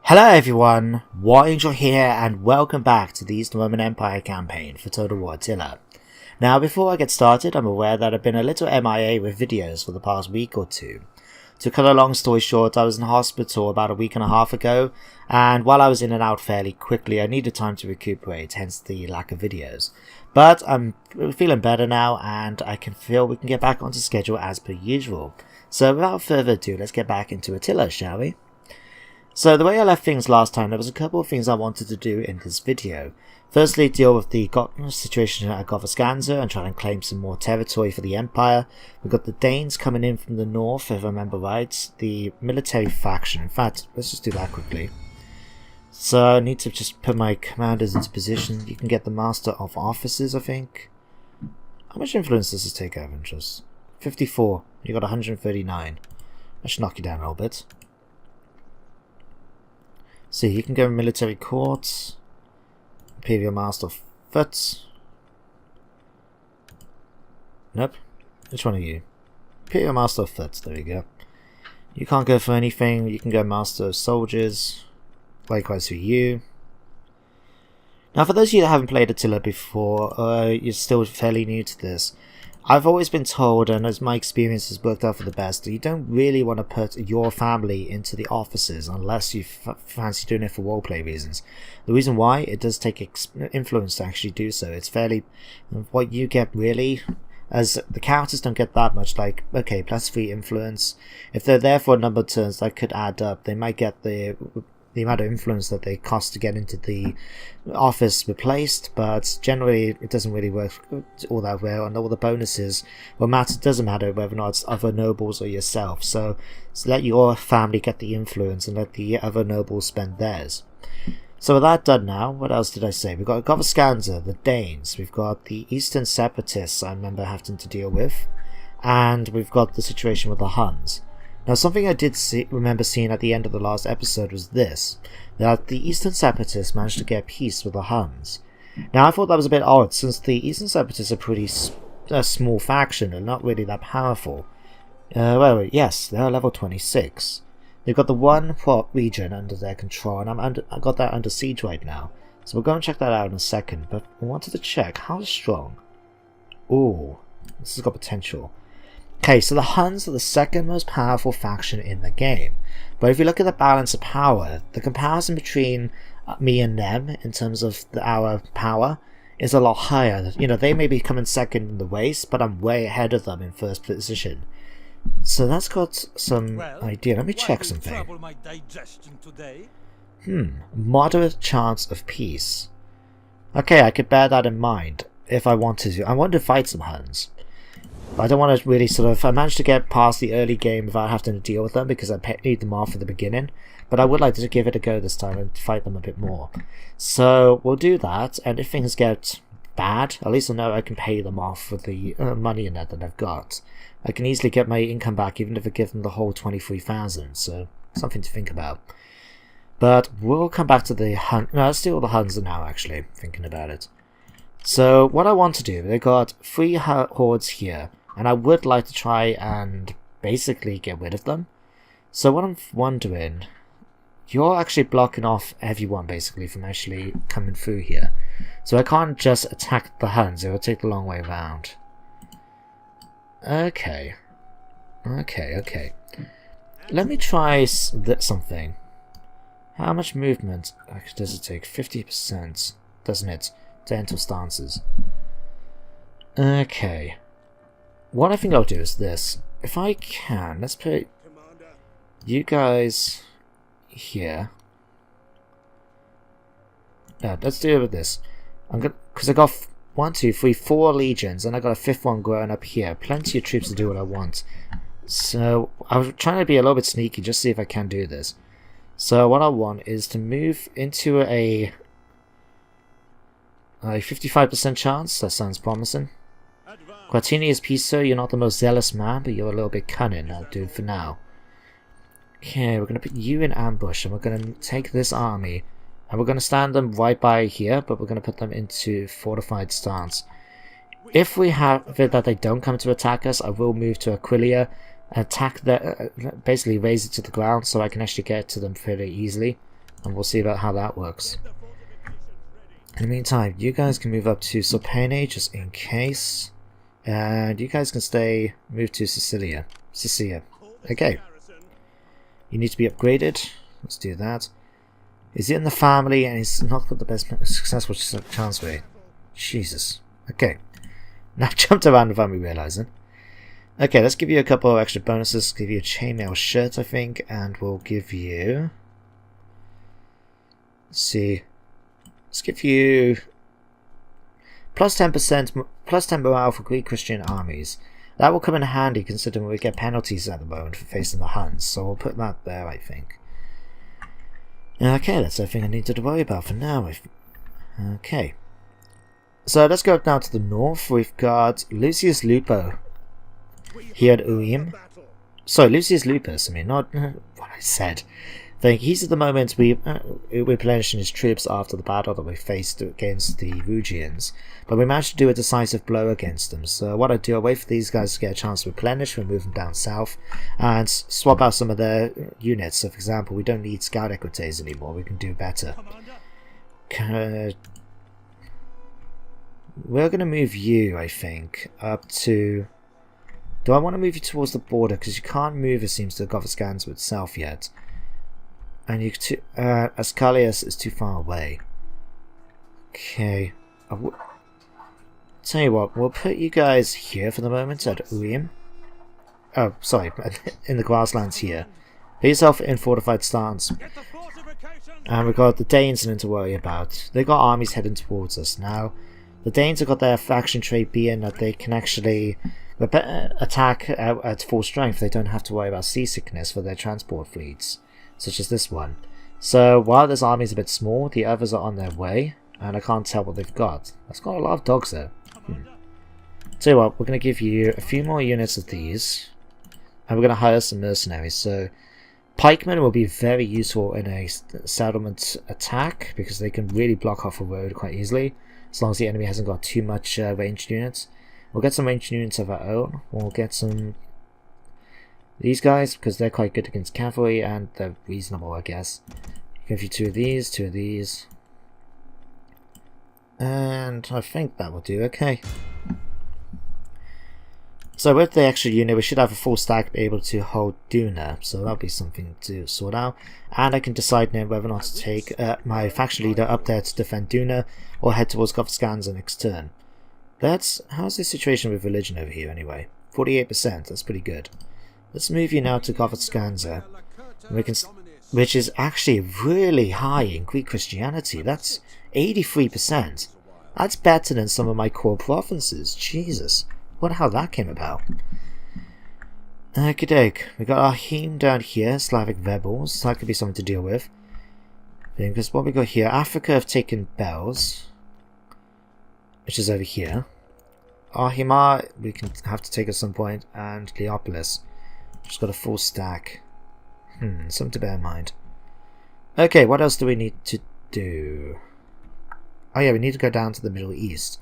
Hello everyone, War Angel here and welcome back to the Eastern Roman Empire campaign for Total War Attila. Now before I get started, I'm aware that I've been a little MIA with videos for the past week or two. To cut a long story short, I was in hospital about a week and a half ago, and while I was in and out fairly quickly, I needed time to recuperate, hence the lack of videos. But I'm feeling better now, and I can feel we can get back onto schedule as per usual. So without further ado, let's get back into Attila, shall we? So the way I left things last time, there was a couple of things I wanted to do in this video. Firstly, deal with the situation at Govasganza and try and claim some more territory for the Empire. We've got the Danes coming in from the north, if I remember right, the military faction. In fact, let's just do that quickly. So I need to just put my commanders into position. You can get the Master of Officers, I think. How much influence does this take over interest? 54. You got 139. I should knock you down a little bit. So you can go military courts, Imperial Master of Foot. Nope. Which one are you? Imperial Master of Foot, there we go. You can't go for anything, you can go Master of Soldiers. Likewise for you. Now for those of you that haven't played Attila before, you're still fairly new to this, I've always been told, and as my experience has worked out for the best, that you don't really want to put your family into the offices unless you fancy doing it for roleplay reasons. The reason why, it does take influence to actually do so. It's fairly, what you get really, as the characters don't get that much, like, okay, +3 influence. If they're there for a number of turns, that could add up. They might get the amount of influence that they cost to get into the office replaced, but generally it doesn't really work all that well, and all the bonuses, well, doesn't matter whether or not it's other nobles or yourself, so let your family get the influence and let the other nobles spend theirs. So with that done now, what else did I say? We've got Govasganza, the Danes, we've got the Eastern Separatists I remember having to deal with, and we've got the situation with the Huns. Now something I did remember seeing at the end of the last episode was this, that the Eastern Separatists managed to get peace with the Huns. Now I thought that was a bit odd, since the Eastern Separatists are pretty small faction and not really that powerful. Well, yes, they're level 26. They've got the one plot region under their control, and I got that under siege right now. So we'll go and check that out in a second, but I wanted to check how strong. Ooh, this has got potential. Okay, so the Huns are the second most powerful faction in the game, but if you look at the balance of power, the comparison between me and them in terms of our power is a lot higher. You know, they may be coming second in the race, but I'm way ahead of them in first position. So that's got some idea. Let me check something. Moderate chance of peace. Okay, I could bear that in mind if I wanted to. I want to fight some Huns. I don't want to really I managed to get past the early game without having to deal with them because I paid them off at the beginning, but I would like to give it a go this time and fight them a bit more. So we'll do that, and if things get bad, at least I know I can pay them off with the money in that I've got. I can easily get my income back even if I give them the whole 23,000, so something to think about. But we'll come back to the Hun. No, let's do all the Huns now, actually, thinking about it. So what I want to do, they've got 3 hordes here, and I would like to try and basically get rid of them. So what I'm wondering, you're actually blocking off everyone basically from actually coming through here. So I can't just attack the Huns, it will take the long way around. Okay. Let me try something. How much movement does it take? 50%, doesn't it? Dental stances. Okay. What I think I'll do is this. If I can, let's put you guys here. Let's do it with this. I'm gonna, because I got 1, 2, 3, 4 legions, and I got a 5th one growing up here. Plenty of troops to do what I want. So I was trying to be a little bit sneaky, just see if I can do this. So what I want is to move into a 55% chance. That sounds promising. Quatinius Piso, you're not the most zealous man, but you're a little bit cunning. I'll do it for now. Okay, we're going to put you in ambush, and we're going to take this army, and we're going to stand them right by here, but we're going to put them into fortified stance. If we have it that they don't come to attack us, I will move to Aquilia, attack the, basically raise it to the ground so I can actually get to them fairly easily. and we'll see about how that works. In the meantime, you guys can move up to Sopene just in case, and you guys can move to Sicilia. Okay. You need to be upgraded. Let's do that. Is he in the family and he's not got the best successful chance rate? Jesus. Okay. Now jumped around without me realising. Okay, let's give you a couple of extra bonuses. Give you a chainmail shirt, I think, and we'll give you... Let's see. Let's give you... plus 10%, plus 10 morale for Greek Christian armies. That will come in handy considering we get penalties at the moment for facing the Huns, so we'll put that there, I think. Okay, that's everything I need to worry about for now. Okay. So let's go up now to the north. We've got Lucius Lupo here at Urim. Sorry, Lucius Lupus, I mean, not what I said. I think he's at the moment replenishing his troops after the battle that we faced against the Rugians, but we managed to do a decisive blow against them. So what I do, I wait for these guys to get a chance to replenish, we move them down south, and swap out some of their units. So for example, we don't need scout equites anymore, we can do better. We're going to move you, I think, up to... Do I want to move you towards the border? Because you can't move, it seems, to Govascanza itself yet. And you Ascalius is too far away. Okay. Tell you what, we'll put you guys here for the moment at Urim. Oh, sorry, in the grasslands here. Put yourself in fortified stance. And we've got the Danes to worry about. They've got armies heading towards us now. The Danes have got their faction trait being that they can actually attack at full strength. They don't have to worry about seasickness for their transport fleets, such as this one. So while this army is a bit small, the others are on their way, and I can't tell what they've got. That's got a lot of dogs there. Tell you what, we're going to give you a few more units of these, and we're going to hire some mercenaries. So pikemen will be very useful in a settlement attack, because they can really block off a road quite easily, as long as the enemy hasn't got too much ranged units. We'll get some ranged units of our own. We'll get some... these guys, because they're quite good against cavalry, and they're reasonable, I guess. Give you two of these. And I think that will do okay. So with the extra unit, we should have a full stack be able to hold Duna, so that'll be something to sort out. And I can decide now whether or not to take my faction leader up there to defend Duna, or head towards Govascanza next turn. How's the situation with religion over here anyway? 48%, that's pretty good. Let's move you now to Govascanza, which is actually really high in Greek Christianity. That's 83%. That's better than some of my core provinces. Jesus. Wonder how that came about. Okey-doke. We got our heme down here, Slavic rebels. That could be something to deal with. Because what we got here, Africa have taken Bells, which is over here. Arhimar we can have to take at some point, and Leopolis. Just got a full stack. Something to bear in mind. Okay, what else do we need to do? Oh yeah, we need to go down to the Middle East.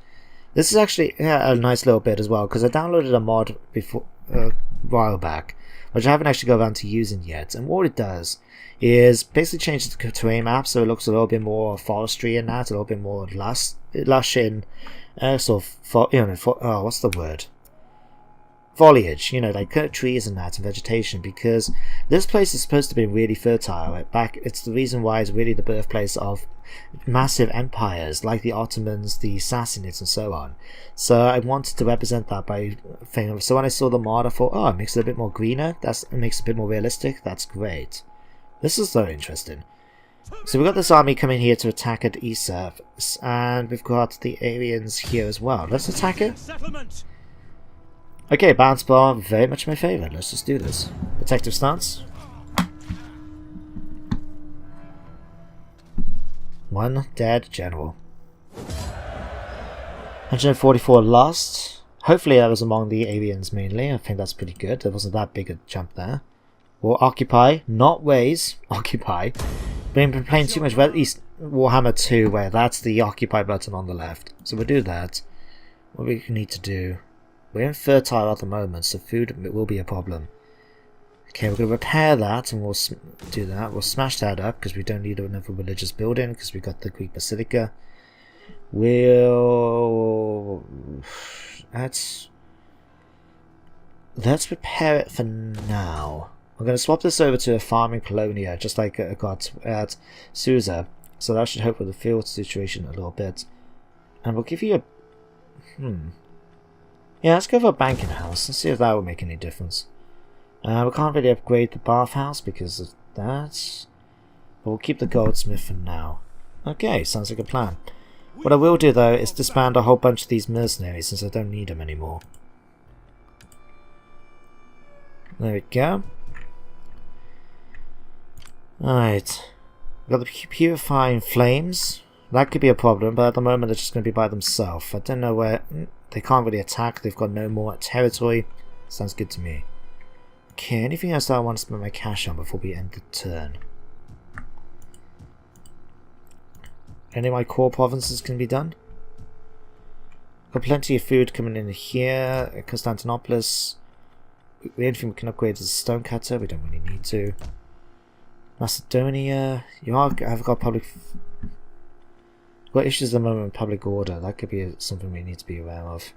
This is actually a nice little bit as well, because I downloaded a mod before a while back, which I haven't actually got around to using yet. And what it does is basically change the terrain map so it looks a little bit more forestry in that, a little bit more lush in sort of, what's the word? Foliage, like trees and that and vegetation, because this place is supposed to be really fertile. It's the reason why it's really the birthplace of massive empires like the Ottomans, the Sassanids, and so on. So I wanted to represent that by thing. So when I saw the mod, I thought, oh, it makes it a bit more greener. It makes it a bit more realistic. That's great. This is so interesting. So we've got this army coming here to attack at Isa, and we've got the Aryans here as well. Let's attack it. Okay, bounce bar, very much my favourite. Let's just do this. Protective stance. 1 dead general. 144 lost. Hopefully that was among the Aryans mainly. I think that's pretty good. There wasn't that big a jump there. We'll occupy, not raise, occupy. We've been playing too much Red East Warhammer 2 where that's the occupy button on the left. So we'll do that. What we need to do... We're infertile at the moment, so food will be a problem. Okay, we're going to repair that, and we'll do that. We'll smash that up, because we don't need another religious building, because we got the Greek Basilica. Let's repair it for now. I'm going to swap this over to a farming colonia, just like I got at Susa. So that should help with the field situation a little bit. And we'll give you a... Yeah, let's go for a banking house. Let's see if that will make any difference. We can't really upgrade the bathhouse because of that. But we'll keep the goldsmith for now. Okay, sounds like a plan. What I will do though is disband a whole bunch of these mercenaries since I don't need them anymore. There we go. Alright. We've got the purifying flames. That could be a problem, but at the moment they're just going to be by themselves. I don't know where... They can't really attack. They've got no more territory. Sounds good to me. Okay, anything else that I want to spend my cash on before we end the turn? Any of my core provinces can be done. Got plenty of food coming in here. Constantinopolis. The only thing we can upgrade is a stonecutter. We don't really need to. Macedonia. I've got public... Got issues at the moment with public order. That could be something we need to be aware of.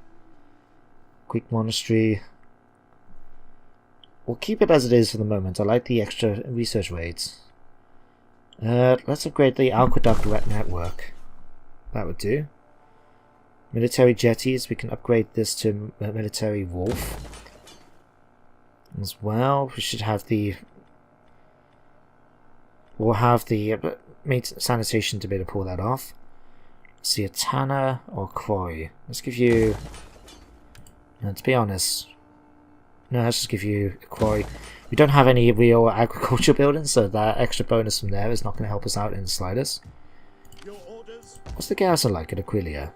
Greek monastery. We'll keep it as it is for the moment. I like the extra research rates. Let's upgrade the aqueduct network. That would do. Military jetties. We can upgrade this to military wolf. As well. We should have the... We'll have the sanitation to be able to pull that off. See a Tanner or Croy. Let's give you... No, to be honest... No, let's just give you a Croy. We don't have any real agriculture buildings, so that extra bonus from there is not going to help us out in the slightest. What's the garrison like at Aquilia?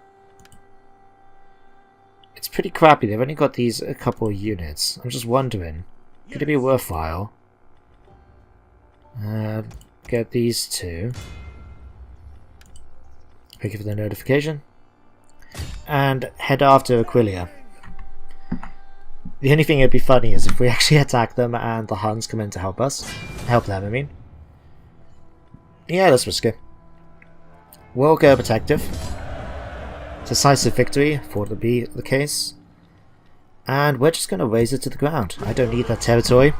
It's pretty crappy. They've only got these a couple of units. I'm just wondering, could it be worthwhile? Get these two. Thank you for the notification. And head after Aquilia. The only thing that'd be funny is if we actually attack them and the Huns come in to help us. Help them, I mean. Yeah, let's risk it. We'll go protective. Decisive victory, for to be the case. And we're just going to raise it to the ground. I don't need that territory.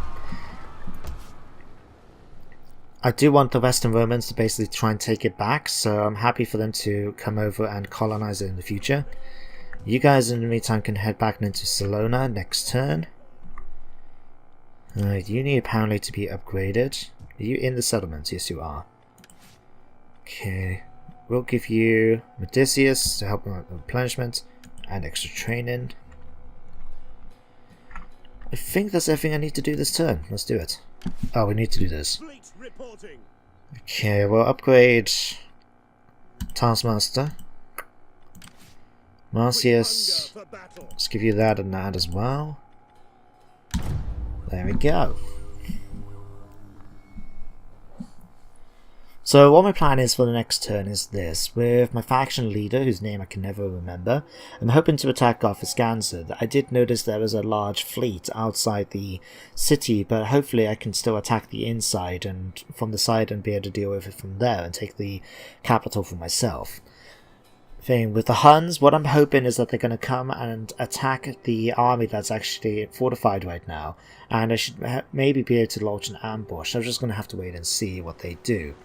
I do want the Western Romans to basically try and take it back, so I'm happy for them to come over and colonize it in the future. You guys in the meantime can head back into Salona next turn. You need apparently to be upgraded. Are you in the settlement? Yes, you are. Okay. We'll give you Medicius to help with replenishment and extra training. I think that's everything I need to do this turn. Let's do it. Oh, we need to do this. Okay, we'll upgrade Taskmaster. Marcius. Let's give you that and that as well. There we go. So what my plan is for the next turn is this. With my faction leader, whose name I can never remember, I'm hoping to attack off Skanser. I did notice there was a large fleet outside the city, but hopefully I can still attack the inside and from the side and be able to deal with it from there and take the capital for myself. With the Huns, what I'm hoping is that they're going to come and attack the army that's actually fortified right now, and I should maybe be able to launch an ambush. I'm just going to have to wait and see what they do.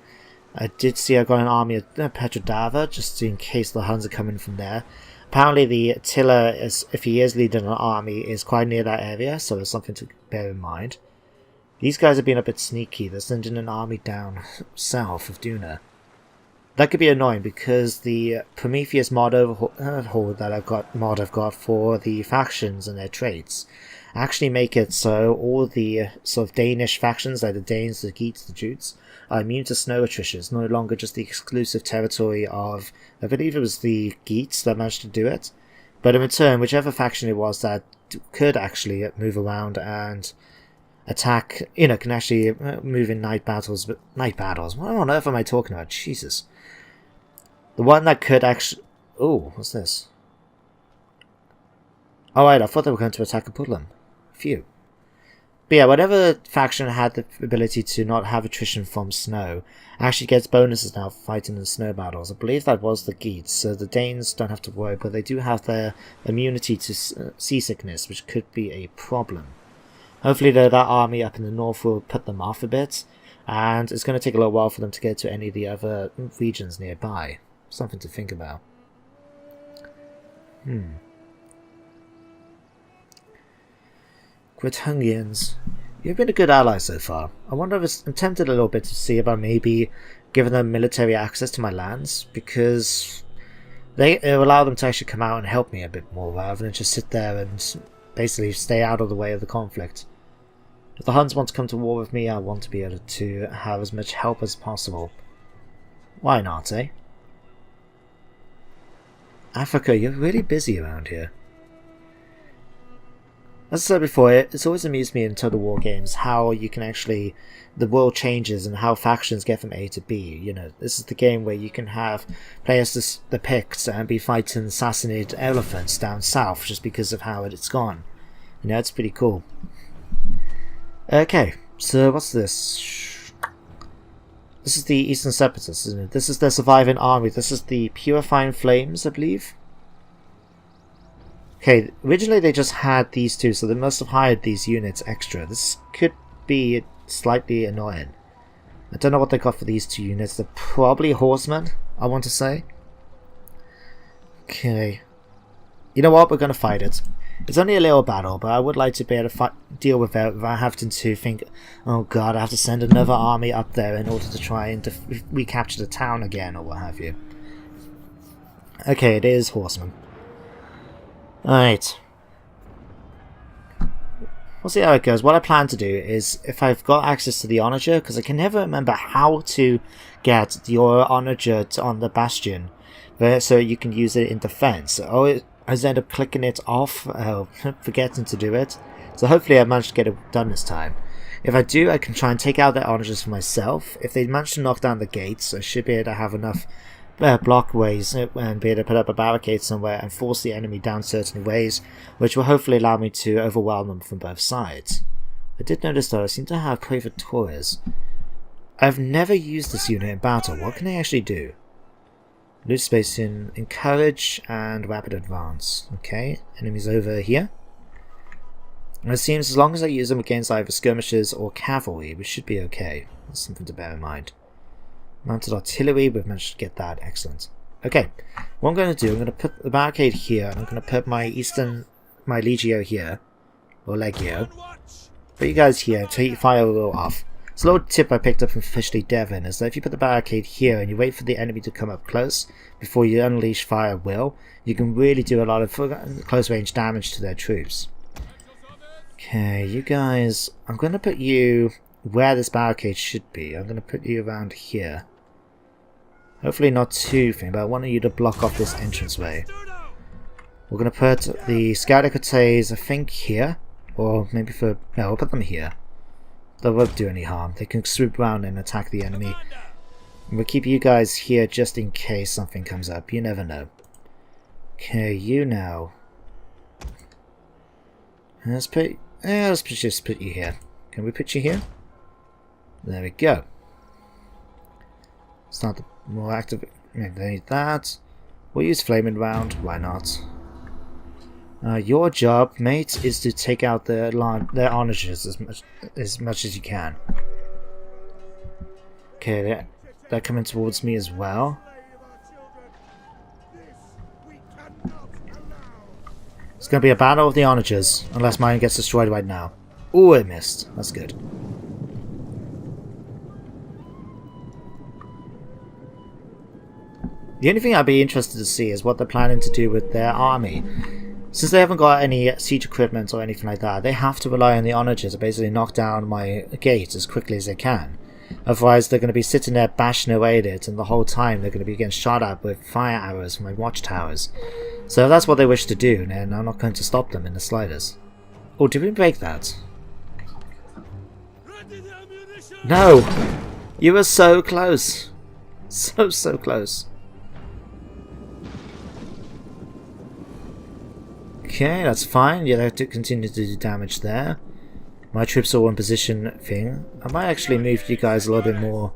I did see I got an army at Petrodava, just in case the Huns are coming from there. Apparently the Attila, if he is leading an army, is quite near that area, so it's something to bear in mind. These guys have been a bit sneaky. They're sending an army down south of Duna. That could be annoying because the Prometheus mod overhaul that I've got for the factions and their traits actually make it so all the sort of Danish factions, like the Danes, the Geats, the Jutes, are immune to snow attrition. It's no longer just the exclusive territory of, I believe it was the Geats that managed to do it. But in return, whichever faction it was that could actually move around and attack, can actually move in night battles. But night battles? What on earth am I talking about? Jesus. The one that could actually... Oh, what's this? Alright, I thought they were going to attack a Puddlam. Phew. But yeah, whatever faction had the ability to not have attrition from snow actually gets bonuses now for fighting in snow battles. I believe that was the Geats, so the Danes don't have to worry, but they do have their immunity to seasickness, which could be a problem. Hopefully that army up in the north will put them off a bit, and it's going to take a little while for them to get to any of the other regions nearby. Something to think about. Bretonnians. You've been a good ally so far. I wonder if I'm tempted a little bit to see about maybe giving them military access to my lands, because it'll allow them to actually come out and help me a bit more, rather than just sit there and basically stay out of the way of the conflict. If the Huns want to come to war with me, I want to be able to have as much help as possible. Why not, eh? Africa, you're really busy around here. As I said before, it's always amused me in Total War games how you can actually, the world changes and how factions get from A to B. You know, this is the game where you can have players depict and be fighting assassinated elephants down south just because of how it's gone. You know, it's pretty cool. Okay, so what's this? This is the Eastern Separatists, isn't it? This is their surviving army. This is the Purifying Flames, I believe. Okay, originally they just had these two, so they must have hired these units extra. This could be slightly annoying. I don't know what they got for these two units. They're probably horsemen, I want to say. Okay. You know what? We're going to fight it. It's only a little battle, but I would like to be able to deal with it without having to think, oh god, I have to send another army up there in order to try and recapture the town again, or what have you. Okay, it is horsemen. Alright. We'll see how it goes. What I plan to do is, if I've got access to the Onager, because I can never remember how to get your Onager on the Bastion, so you can use it in defense. I always end up clicking it off, forgetting to do it. So hopefully I managed to get it done this time. If I do, I can try and take out their Onagers for myself. If they manage to knock down the gates, I should be able to have enough blockways and be able to put up a barricade somewhere and force the enemy down certain ways, which will hopefully allow me to overwhelm them from both sides. I did notice though, I seem to have Praetorians. I've never used this unit in battle. What can they actually do? Loot space in encourage and rapid advance. Okay, enemies over here. And it seems as long as I use them against either skirmishers or cavalry, we should be okay. That's something to bear in mind. Mounted artillery, we've managed to get that. Excellent. Okay, what I'm going to do, I'm going to put the barricade here, and I'm going to put my Legio here, or Legio. Put you guys here until you fire a little off. It's a little tip I picked up from Fishley Devon, is that if you put the barricade here and you wait for the enemy to come up close before you unleash fire at will, you can really do a lot of close range damage to their troops. Okay, you guys, I'm going to put you where this barricade should be. I'm going to put you around here. Hopefully not too thin, but I want you to block off this entranceway. We're going to put the Scout-Equites, I think, here. Or maybe no, we'll put them here. They won't do any harm. They can swoop around and attack the enemy. And we'll keep you guys here just in case something comes up. You never know. Okay, you now. Let's just put you here. Can we put you here? There we go. Start the more active. Maybe they need that. We'll use flaming round. Why not? Your job, mate, is to take out their onagers as much as you can. Okay, they're coming towards me as well. It's going to be a battle of the onagers, unless mine gets destroyed right now. Ooh, it missed. That's good. The only thing I'd be interested to see is what they're planning to do with their army. Since they haven't got any siege equipment or anything like that, they have to rely on the onagers to basically knock down my gate as quickly as they can. Otherwise, they're going to be sitting there bashing away at it, and the whole time they're going to be getting shot at with fire arrows from my watchtowers. So if that's what they wish to do, then I'm not going to stop them in the slightest. Oh, did we break that? No! You were so close! So close. Okay, that's fine. Yeah, they have to continue to do damage there. My troops are all in position thing. I might actually move you guys a little bit more.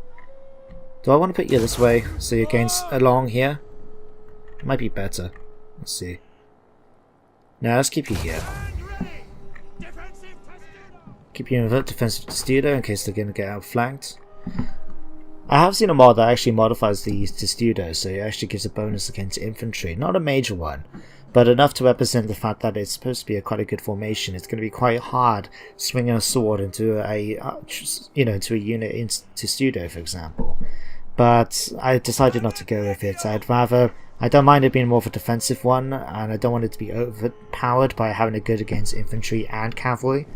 Do I want to put you this way so you're going along here? It might be better. Let's see. No, let's keep you here. Keep you in the defensive Testudo in case they're going to get outflanked. I have seen a mod that actually modifies the Testudo, so it actually gives a bonus against infantry. Not a major one, but enough to represent the fact that it's supposed to be quite a good formation. It's going to be quite hard swinging a sword into a, into a unit in Testudo, for example. But I decided not to go with it. I don't mind it being more of a defensive one, and I don't want it to be overpowered by having it good against infantry and cavalry.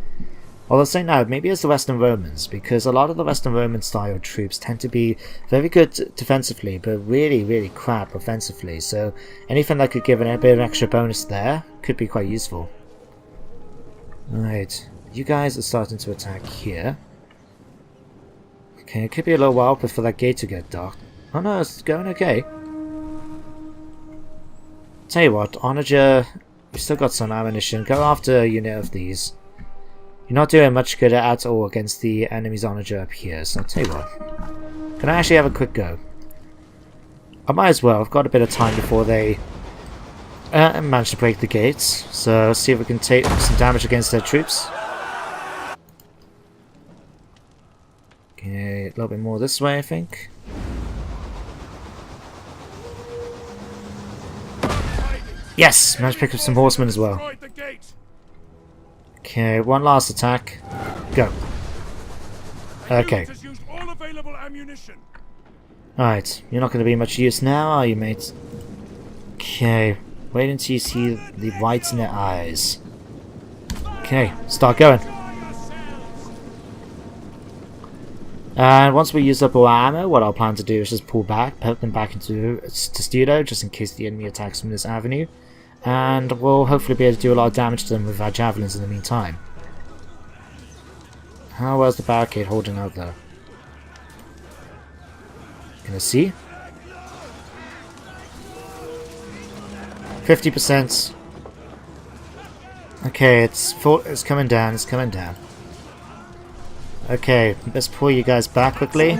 Although saying that, maybe it's the Western Romans, because a lot of the Western Roman style troops tend to be very good defensively, but really, really crap offensively, so anything that could give a bit of extra bonus there could be quite useful. Right, you guys are starting to attack here. Okay, it could be a little while before that gate to get dark. Oh no, it's going okay. Tell you what, Onager, you've still got some ammunition, go after a unit of these. You're not doing much good at all against the enemy's Onager up here, so I'll tell you what. Can I actually have a quick go? I might as well, I've got a bit of time before they manage to break the gates, so let's see if we can take some damage against their troops. Okay, a little bit more this way, I think. Yes! Managed to pick up some horsemen as well. Okay, one last attack. Go. Okay. Alright, you're not going to be much use now, are you, mate? Okay, wait until you see the whites in their eyes. Okay, start going. And once we use up all our ammo, what I'll plan to do is just pull back, put them back into Testudo, just in case the enemy attacks from this avenue. And we'll hopefully be able to do a lot of damage to them with our javelins in the meantime. How well is the barricade holding out though? Can I see? 50%. Okay, it's coming down, it's coming down. Okay, let's pull you guys back quickly.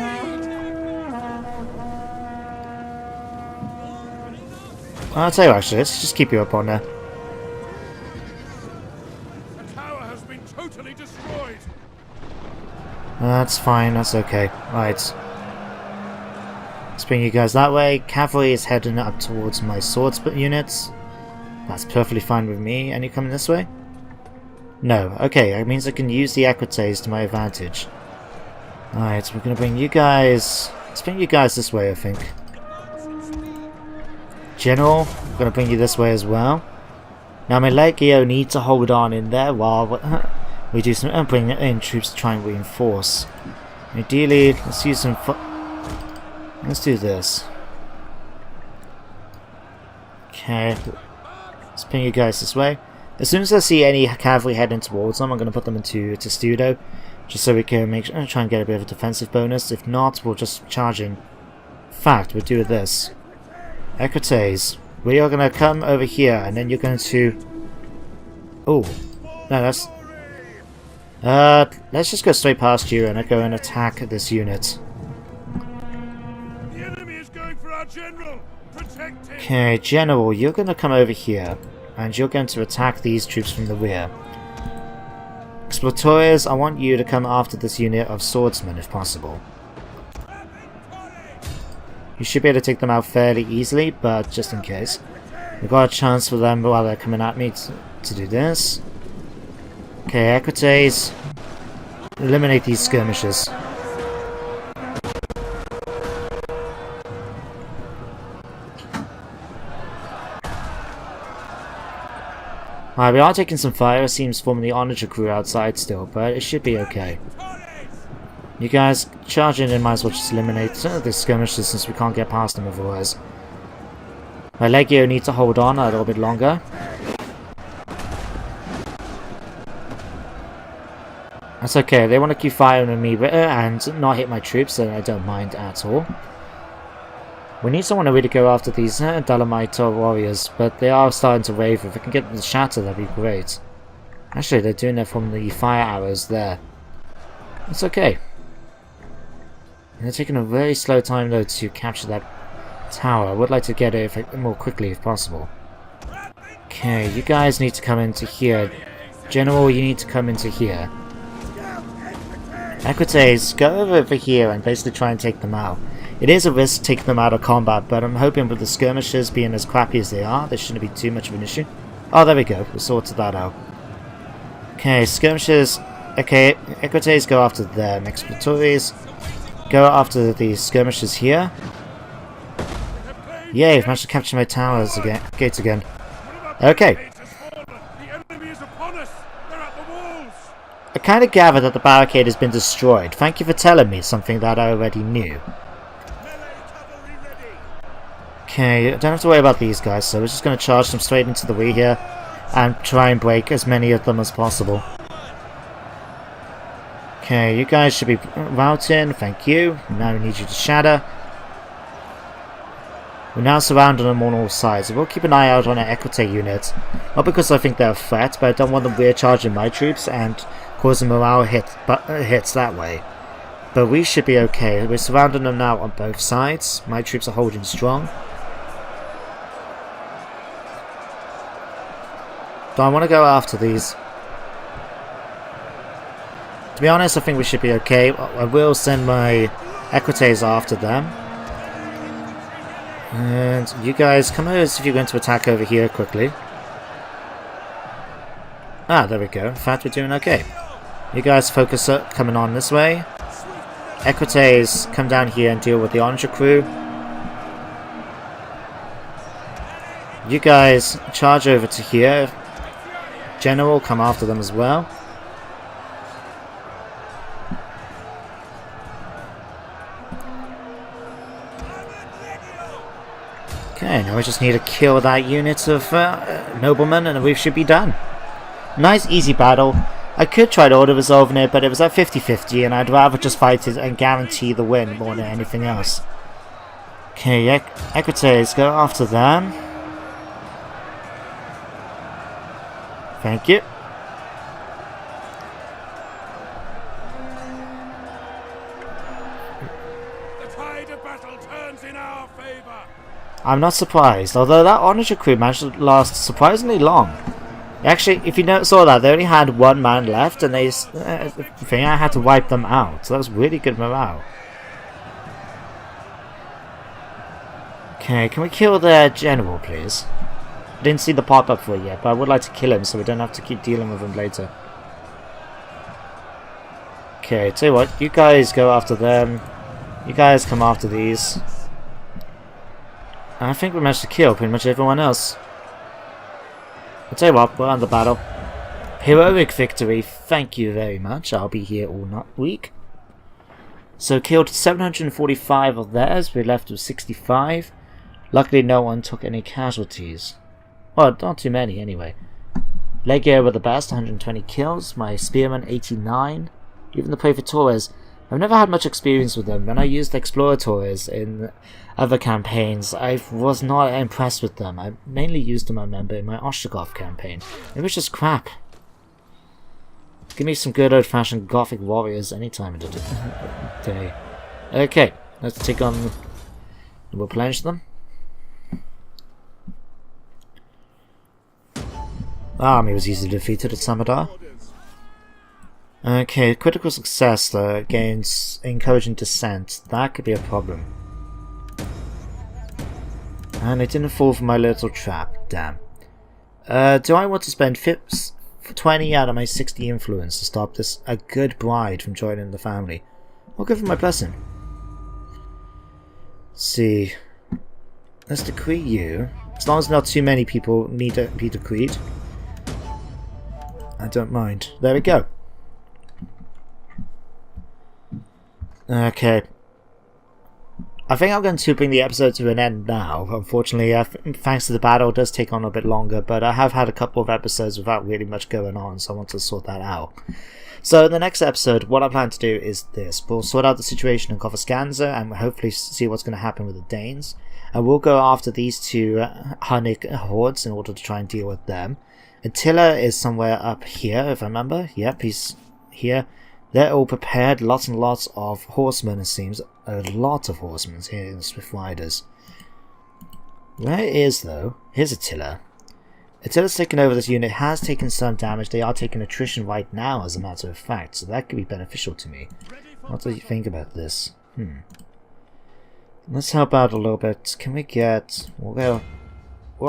I'll tell you actually, let's just keep you up on there. The tower has been totally destroyed. That's fine, that's okay. Right. Let's bring you guys that way. Cavalry is heading up towards my swords units. That's perfectly fine with me. Any coming this way? No. Okay, that means I can use the equites to my advantage. Alright, we're gonna bring you guys... Let's bring you guys this way, I think. General, I'm going to bring you this way as well. Now my Legio need to hold on in there while we do some bring in troops to try and reinforce. Ideally, let's use some. Let's do this. Okay, let's bring you guys this way. As soon as I see any cavalry heading towards them, I'm going to put them into Testudo, just so we can try and get a bit of a defensive bonus. If not, we'll just charge in. In fact, we'll do this. Equites, we are going to come over here, and then you're going to... Oh, no, that's... let's just go straight past you and go and attack this unit. The enemy is going for our general. Protect him. Okay, General, you're going to come over here, and you're going to attack these troops from the rear. Explorators, I want you to come after this unit of swordsmen if possible. You should be able to take them out fairly easily, but just in case. We've got a chance for them while they're coming at me to do this. Okay, Equites. Eliminate these skirmishes. Alright, we are taking some fire. It seems from the Onager crew outside still, but it should be okay. You guys charge in and might as well just eliminate the skirmishes since we can't get past them otherwise. My Legio need to hold on a little bit longer. That's okay, they want to keep firing on me and not hit my troops, then I don't mind at all. We need someone to really go after these Dolomite warriors, but they are starting to waver. If we can get them to shatter, that'd be great. Actually, they're doing it from the fire arrows there. It's okay. And they're taking a very slow time though to capture that tower. I would like to get it more quickly if possible. Okay, you guys need to come into here. General, you need to come into here. Equites, go over here and basically try and take them out. It is a risk taking them out of combat, but I'm hoping with the skirmishers being as crappy as they are, there shouldn't be too much of an issue. Oh, there we go. We sorted that out. Okay, skirmishers. Okay, Equites, go after them. Exploratories, go after the skirmishers here. Yay, I've managed to capture my towers again. Gates again. Okay. I kind of gather that the barricade has been destroyed. Thank you for telling me something that I already knew. Okay, I don't have to worry about these guys, so we're just going to charge them straight into the rear here and try and break as many of them as possible. Okay, you guys should be routing, thank you. Now we need you to shatter. We're now surrounding them on all sides. We'll keep an eye out on our Equite units. Not because I think they're a threat, but I don't want them rear charging my troops and causing morale hits that way. But we should be okay. We're surrounding them now on both sides. My troops are holding strong. But I want to go after these. To be honest, I think we should be okay. I will send my Equites after them. And you guys come over if you're going to attack over here quickly. Ah, there we go. In fact, we're doing okay. You guys focus up coming on this way. Equites, come down here and deal with the Onager crew. You guys charge over to here. General, come after them as well. Okay, now we just need to kill that unit of noblemen and we should be done. Nice easy battle. I could try to auto-resolving it, but it was at 50-50 and I'd rather just fight it and guarantee the win more than anything else. Okay, Equites, go after them. Thank you. The tide of battle turns in our favor. I'm not surprised, although that Onager crew managed to last surprisingly long. Actually, if you saw that, they only had one man left, and I had to wipe them out. So that was really good morale. Okay, can we kill their general, please? I didn't see the pop-up for it yet, but I would like to kill him so we don't have to keep dealing with him later. Okay, tell you what, you guys go after them. You guys come after these. And I think we managed to kill pretty much everyone else. I'll tell you what, we're on the battle. Heroic victory, thank you very much. I'll be here all week. So killed 745 of theirs, we're left with 65. Luckily no one took any casualties. Well, not too many anyway. Legio were the best, 120 kills. My Spearmen, 89. Even the Praefectores. I've never had much experience with them. When I used Exploratores in other campaigns, I was not impressed with them. I mainly used them, I remember, in my Ostrogoth campaign. It was just crap. Give me some good old-fashioned Gothic warriors any time of the day. Okay, let's take on and replenish them. The army was easily defeated at Samadar. Okay, critical success though against encouraging dissent. That could be a problem. And it didn't fall for my little trap. Damn. Do I want to spend 20 out of my 60 influence to stop this a good bride from joining the family? I'll give her my blessing. Let's see. Let's decree you. As long as not too many people need to be decreed. I don't mind. There we go. Okay. I think I'm going to bring the episode to an end now. Unfortunately, thanks to the battle, it does take on a bit longer, but I have had a couple of episodes without really much going on, so I want to sort that out. So in the next episode, what I plan to do is this. We'll sort out the situation in Kofaskanza and hopefully see what's going to happen with the Danes. And we'll go after these two Hunnic hordes in order to try and deal with them. Attila is somewhere up here, if I remember. Yep, he's here. They're all prepared. Lots and lots of horsemen, it seems. A lot of horsemen here in Swift Riders. Where is, though? Here's Attila. Attila's taken over this unit, has taken some damage. They are taking attrition right now, as a matter of fact, so that could be beneficial to me. What do you think about this? Let's help out a little bit. Can we get... We'll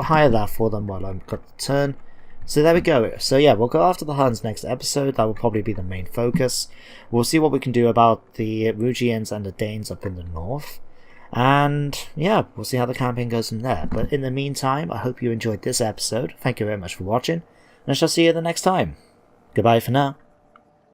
hire that for them while I've got the turn. So there we go. So yeah, we'll go after the Huns next episode. That will probably be the main focus. We'll see what we can do about the Rugians and the Danes up in the north. And yeah, we'll see how the campaign goes from there. But in the meantime, I hope you enjoyed this episode. Thank you very much for watching. And I shall see you the next time. Goodbye for now.